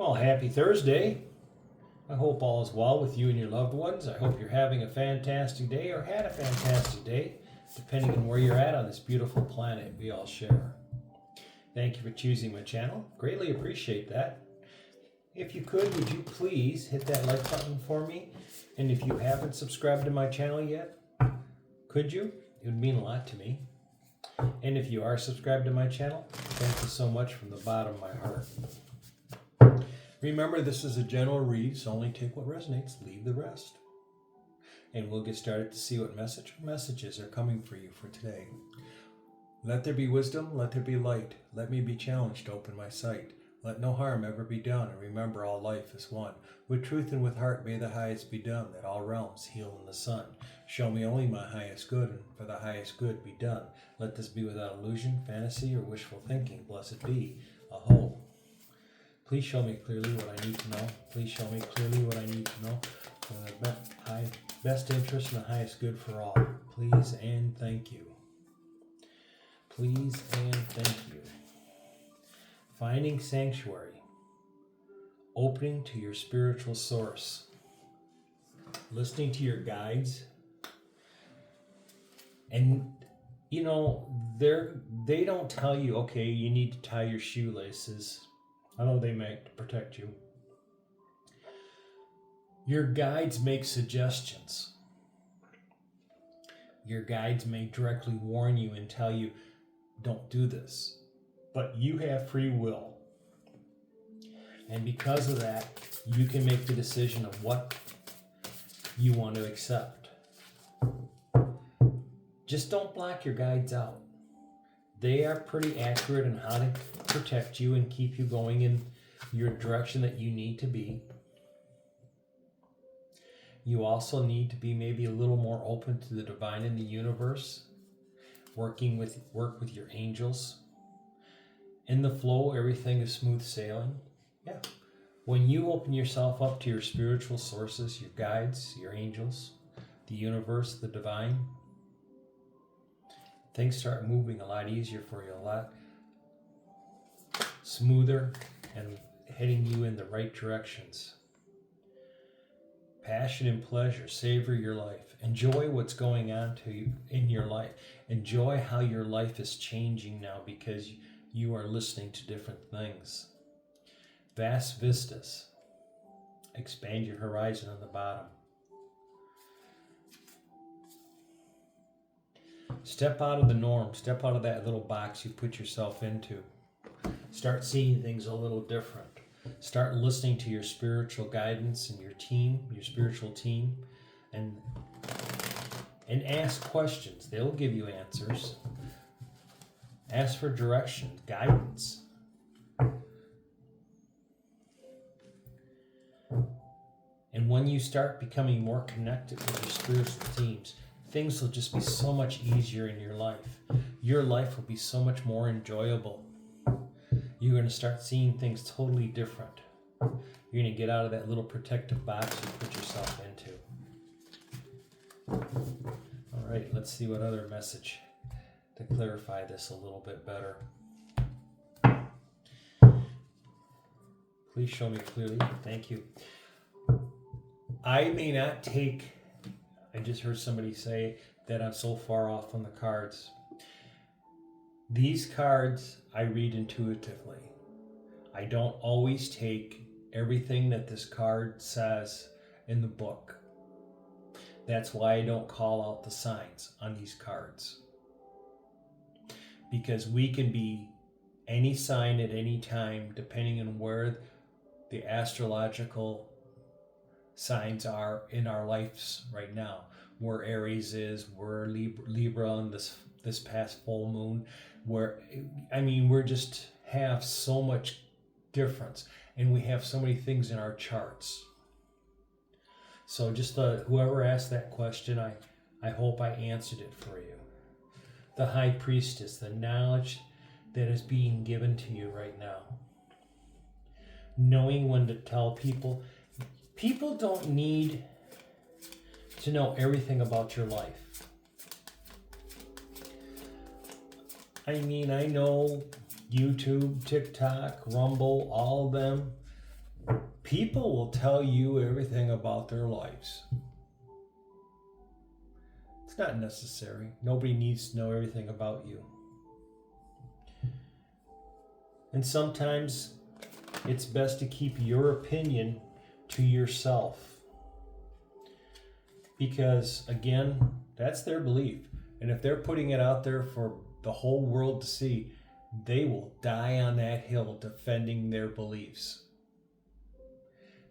Well, happy Thursday. I hope all is well with you and your loved ones. I hope you're having a fantastic day or had a fantastic day, depending on where you're at on this beautiful planet we all share. Thank you for choosing my channel. Greatly appreciate that. If you could, would you please hit that like button for me? And if you haven't subscribed to my channel yet, could you? It would mean a lot to me. And if you are subscribed to my channel, thank you so much from the bottom of my heart. Remember, this is a general read, so only take what resonates, leave the rest. And we'll get started to see what messages are coming for you for today. Let there be wisdom, let there be light. Let me be challenged to open my sight. Let no harm ever be done, and remember all life is one. With truth and with heart may the highest be done, that all realms heal in the sun. Show me only my highest good, and for the highest good be done. Let this be without illusion, fantasy, or wishful thinking. Blessed be. Aho. Please show me clearly what I need to know. Please show me clearly what I need to know for the best interest and the highest good for all. Please and thank you. Please and thank you. Finding sanctuary. Opening to your spiritual source. Listening to your guides. And, you know, they don't tell you, okay, you need to tie your shoelaces. Although they make to protect you. Your guides make suggestions. Your guides may directly warn you and tell you, don't do this. But you have free will. And because of that, you can make the decision of what you want to accept. Just don't block your guides out. They are pretty accurate in how to protect you and keep you going in your direction that you need to be. You also need to be maybe a little more open to the divine in the universe. Work with your angels. In the flow, everything is smooth sailing. Yeah. When you open yourself up to your spiritual sources, your guides, your angels, the universe, the divine, things start moving a lot easier for you, a lot smoother and heading you in the right directions. Passion and pleasure, savor your life. Enjoy what's going on to you in your life. Enjoy how your life is changing now because you are listening to different things. Vast vistas. Expand your horizon on the bottom. Step out of the norm. Step out of that little box you put yourself into. Start seeing things a little different. Start listening to your spiritual guidance and your team, your spiritual team, and ask questions. They'll give you answers. Ask for direction, guidance. And when you start becoming more connected with your spiritual teams, things will just be so much easier in your life. Your life will be so much more enjoyable. You're going to start seeing things totally different. You're going to get out of that little protective box you put yourself into. All right, let's see what other message to clarify this a little bit better. Please show me clearly. Thank you. I may not take... I just heard somebody say that I'm so far off on the cards. These cards I read intuitively. I don't always take everything that this card says in the book. That's why I don't call out the signs on these cards. Because we can be any sign at any time depending on where the astrological signs are in our lives right now. Where Aries is, where Libra on this past full moon, we're just have so much difference, and we have so many things in our charts. So just whoever asked that question, I hope I answered it for you. The High Priestess, the knowledge that is being given to you right now. Knowing when to tell people. People don't need to know everything about your life. I know YouTube, TikTok, Rumble, all of them, People will tell you everything about their lives. It's not necessary. Nobody needs to know everything about you. And sometimes it's best to keep your opinion to yourself. Because, again, that's their belief. And if they're putting it out there for the whole world to see, they will die on that hill defending their beliefs.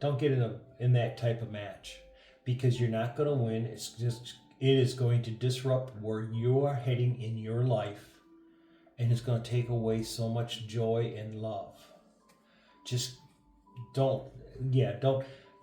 Don't get in that type of match, because you're not going to win. It is going to disrupt where you are heading in your life, and it's going to take away so much joy and love. Just don't.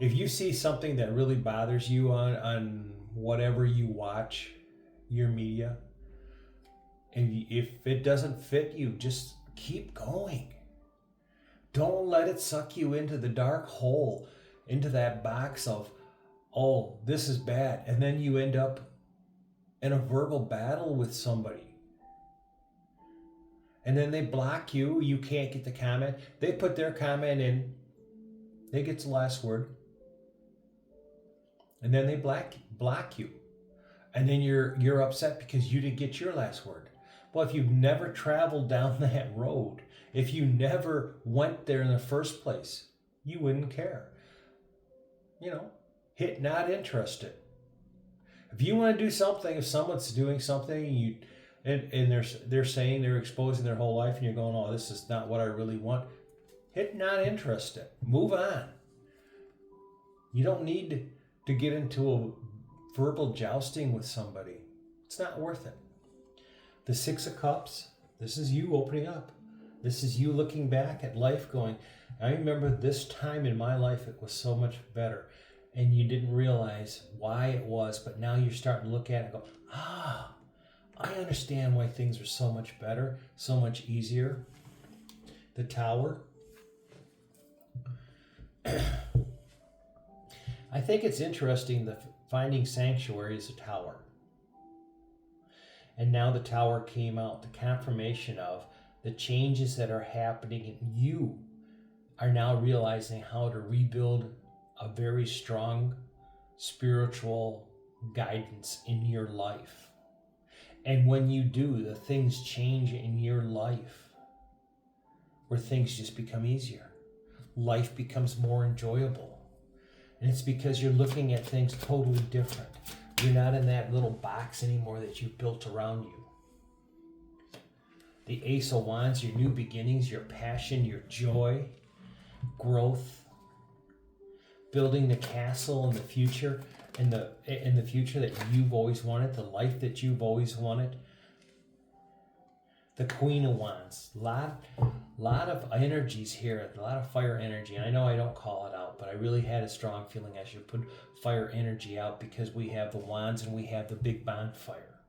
If you see something that really bothers you on whatever you watch, your media, and if it doesn't fit you, just keep going. Don't let it suck you into the dark hole, into that box of, oh, this is bad. And then you end up in a verbal battle with somebody. And then they block you. You can't get the comment. They put their comment in. They get the last word. And then they block you. And then you're upset because you didn't get your last word. Well, if you've never traveled down that road, if you never went there in the first place, you wouldn't care. Hit not interested. If you want to do something, if someone's doing something, and they're saying they're exposing their whole life, and you're going, oh, this is not what I really want, hit not interested. Move on. You don't need to get into a verbal jousting with somebody. It's not worth it. The Six of Cups, this is you opening up. This is you looking back at life going, I remember this time in my life, it was so much better. And you didn't realize why it was, but now you're starting to look at it and go, I understand why things are so much better, so much easier. The Tower. I think it's interesting that finding sanctuary is a tower. And now the Tower came out, the confirmation of the changes that are happening, and you are now realizing how to rebuild a very strong spiritual guidance in your life. And when you do, the things change in your life, where things just become easier. Life becomes more enjoyable. And it's because you're looking at things totally different. You're not in that little box anymore that you've built around you. The Ace of Wands, your new beginnings, your passion, your joy, growth, building the castle in the future, in the future that you've always wanted, the life that you've always wanted. The Queen of Wands, lot of energies here, a lot of fire energy. And I know I don't call it out, but I really had a strong feeling I should put fire energy out, because we have the wands and we have the big bonfire.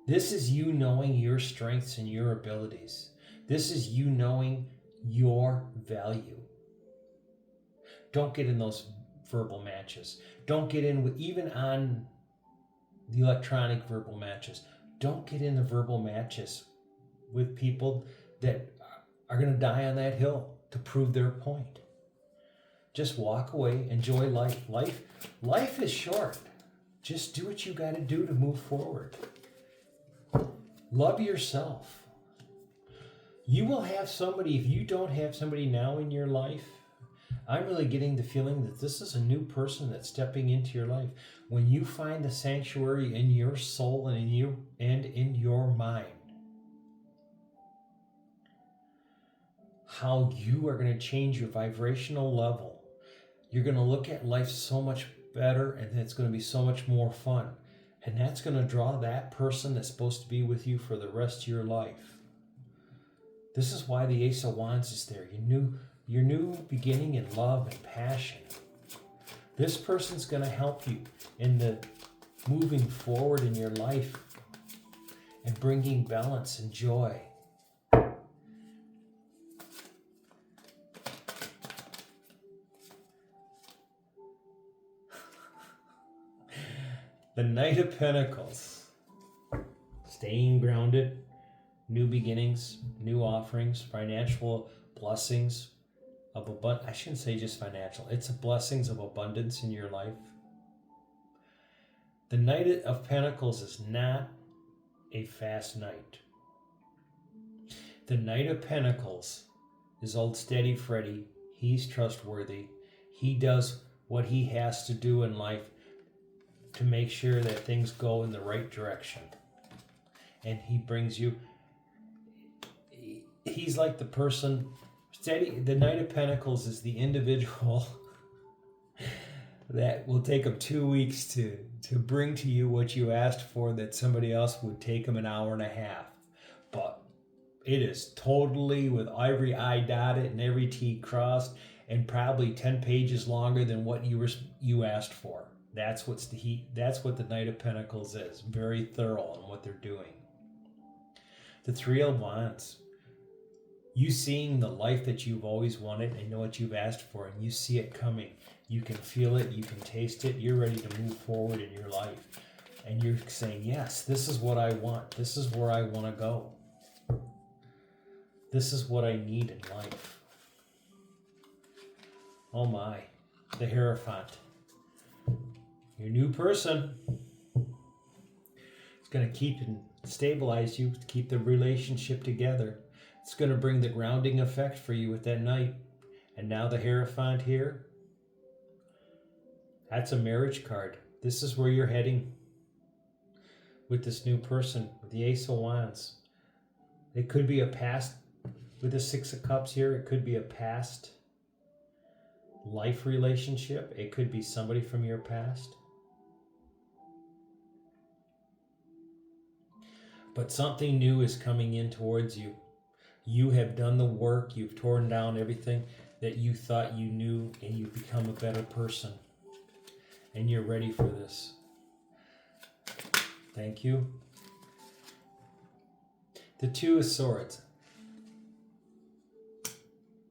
This is you knowing your strengths and your abilities. This is you knowing your value. Don't get in those verbal matches. Don't get in with, even on the electronic verbal matches. Don't get in the verbal matches with people that are going to die on that hill to prove their point. Just walk away, enjoy life. Life is short. Just do what you got to do to move forward. Love yourself. You will have somebody, if you don't have somebody now in your life, I'm really getting the feeling that this is a new person that's stepping into your life. When you find the sanctuary in your soul and in your mind, how you are going to change your vibrational level. You're going to look at life so much better, and it's going to be so much more fun. And that's going to draw that person that's supposed to be with you for the rest of your life. This is why the Ace of Wands is there. Your new beginning in love and passion. This person's going to help you in the moving forward in your life and bringing balance and joy. The Knight of Pentacles. Staying grounded, new beginnings, new offerings, financial blessings of abundance. I shouldn't say just financial. It's blessings of abundance in your life. The Knight of Pentacles is not a fast knight. The Knight of Pentacles is old steady Freddy. He's trustworthy. He does what he has to do in life to make sure that things go in the right direction. And he brings you, he's like the person, steady. The Knight of Pentacles is the individual that will take him 2 weeks to bring to you what you asked for, that somebody else would take him an hour and a half. But it is totally with every I dotted and every T crossed, and probably 10 pages longer than what you asked for. That's what the Knight of Pentacles is. Very thorough on what they're doing. The Three of Wands. You seeing the life that you've always wanted and know what you've asked for, and you see it coming. You can feel it, you can taste it, you're ready to move forward in your life. And you're saying, yes, this is what I want. This is where I want to go. This is what I need in life. Oh my, the Hierophant. Your new person is going to keep and stabilize you, to keep the relationship together. It's going to bring the grounding effect for you with that Knight. And now the Hierophant here. That's a marriage card. This is where you're heading with this new person, with the Ace of Wands. It could be a past, with the Six of Cups here, it could be a past life relationship. It could be somebody from your past. But something new is coming in towards you. You have done the work. You've torn down everything that you thought you knew, and you've become a better person. And you're ready for this. Thank you. The Two of Swords.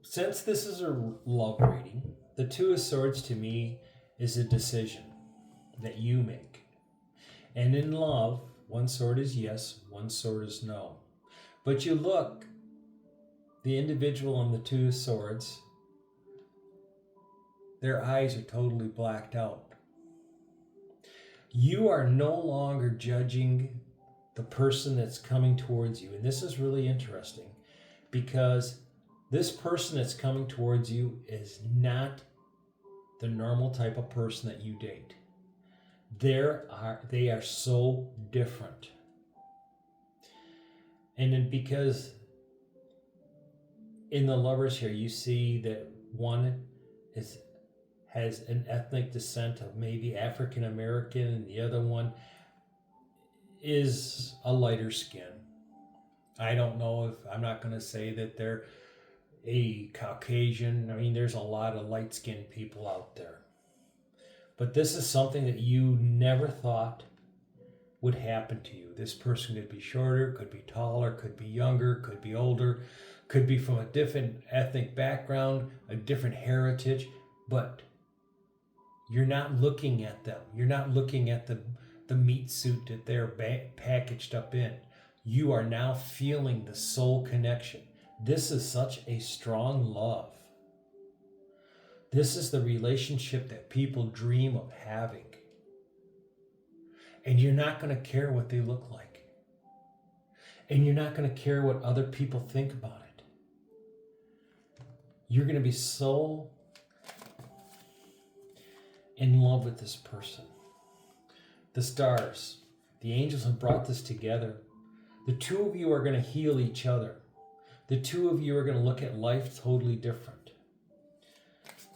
Since this is a love reading, the Two of Swords to me is a decision that you make. And in love, one sword is yes, one sword is no. But you look, the individual on the Two of Swords, their eyes are totally blacked out. You are no longer judging the person that's coming towards you. And this is really interesting, because this person that's coming towards you is not the normal type of person that you date. They are so different. And then because in the lovers here, you see that one has an ethnic descent of maybe African American, and the other one is a lighter skin. I don't know if, I'm not going to say that they're a Caucasian. I mean, there's a lot of light-skinned people out there. But this is something that you never thought would happen to you. This person could be shorter, could be taller, could be younger, could be older, could be from a different ethnic background, a different heritage, but you're not looking at them. You're not looking at the meat suit that they're packaged up in. You are now feeling the soul connection. This is such a strong love. This is the relationship that people dream of having. And you're not going to care what they look like. And you're not going to care what other people think about it. You're going to be so in love with this person. The stars, the angels have brought this together. The two of you are going to heal each other. The two of you are going to look at life totally different.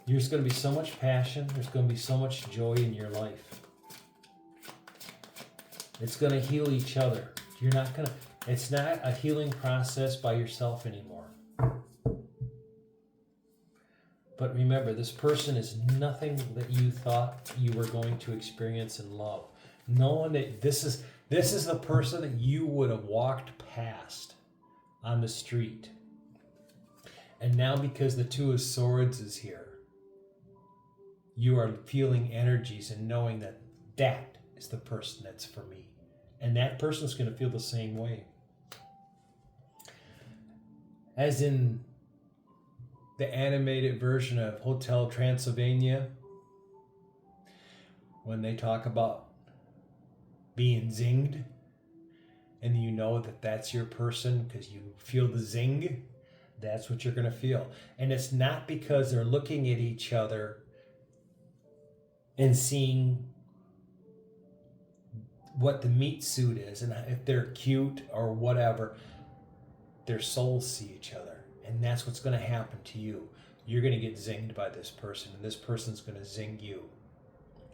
There's going to be so much passion. There's going to be so much joy in your life. It's going to heal each other. It's not a healing process by yourself anymore. But remember, this person is nothing that you thought you were going to experience in love. No one that this is the person that you would have walked past on the street. And now, because the Two of Swords is here, you are feeling energies and knowing that that is the person that's for me. And that person's going to feel the same way. As in the animated version of Hotel Transylvania, when they talk about being zinged, and you know that that's your person because you feel the zing, that's what you're going to feel. And it's not because they're looking at each other and seeing what the meat suit is and if they're cute or whatever. Their souls see each other, and that's what's going to happen to you. You're going to get zinged by this person, and this person's going to zing you,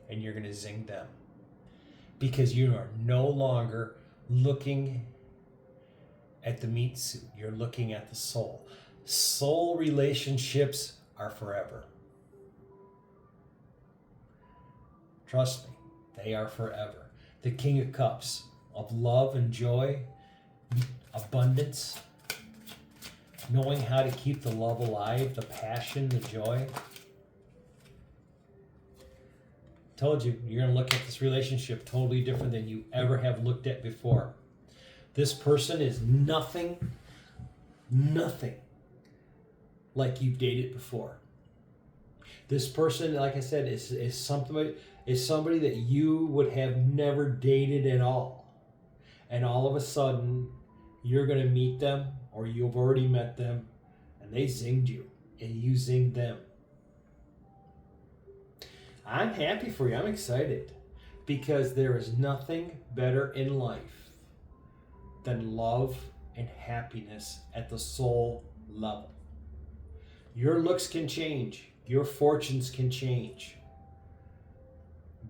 and you're going to zing them, because you are no longer looking at the meat suit. You're looking at the soul. Soul relationships are forever. Trust me, they are forever. The King of Cups of love and joy, abundance, knowing how to keep the love alive, the passion, the joy. Told you, you're going to look at this relationship totally different than you ever have looked at before. This person is nothing like you've dated before. This person, like I said, is somebody that you would have never dated at all. And all of a sudden, you're going to meet them, or you've already met them, and they zinged you, and you zinged them. I'm happy for you. I'm excited, because there is nothing better in life than love and happiness at the soul level. Your looks can change. Your fortunes can change.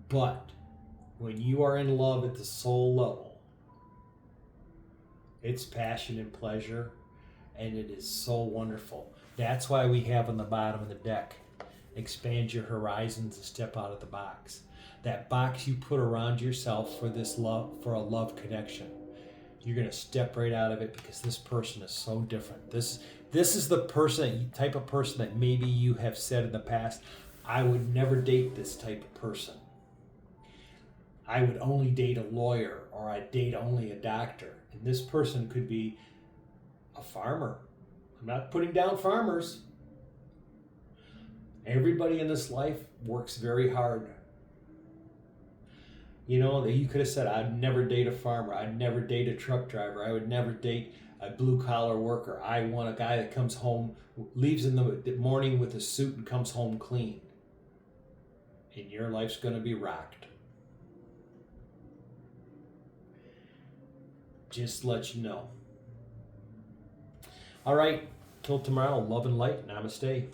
But when you are in love at the soul level, it's passion and pleasure, and it is so wonderful. That's why we have on the bottom of the deck, expand your horizons and step out of the box. That box you put around yourself for this love, for a love connection, you're going to step right out of it, because this person is so different. This is the type of person that maybe you have said in the past, I would never date this type of person. I would only date a lawyer, or I'd date only a doctor. And this person could be a farmer. I'm not putting down farmers. Everybody in this life works very hard. You know, you could have said, I'd never date a farmer. I'd never date a truck driver. I would never date a blue-collar worker. I want a guy that comes home, leaves in the morning with a suit and comes home clean. And your life's going to be rocked. Just let you know. All right, till tomorrow, love and light. Namaste.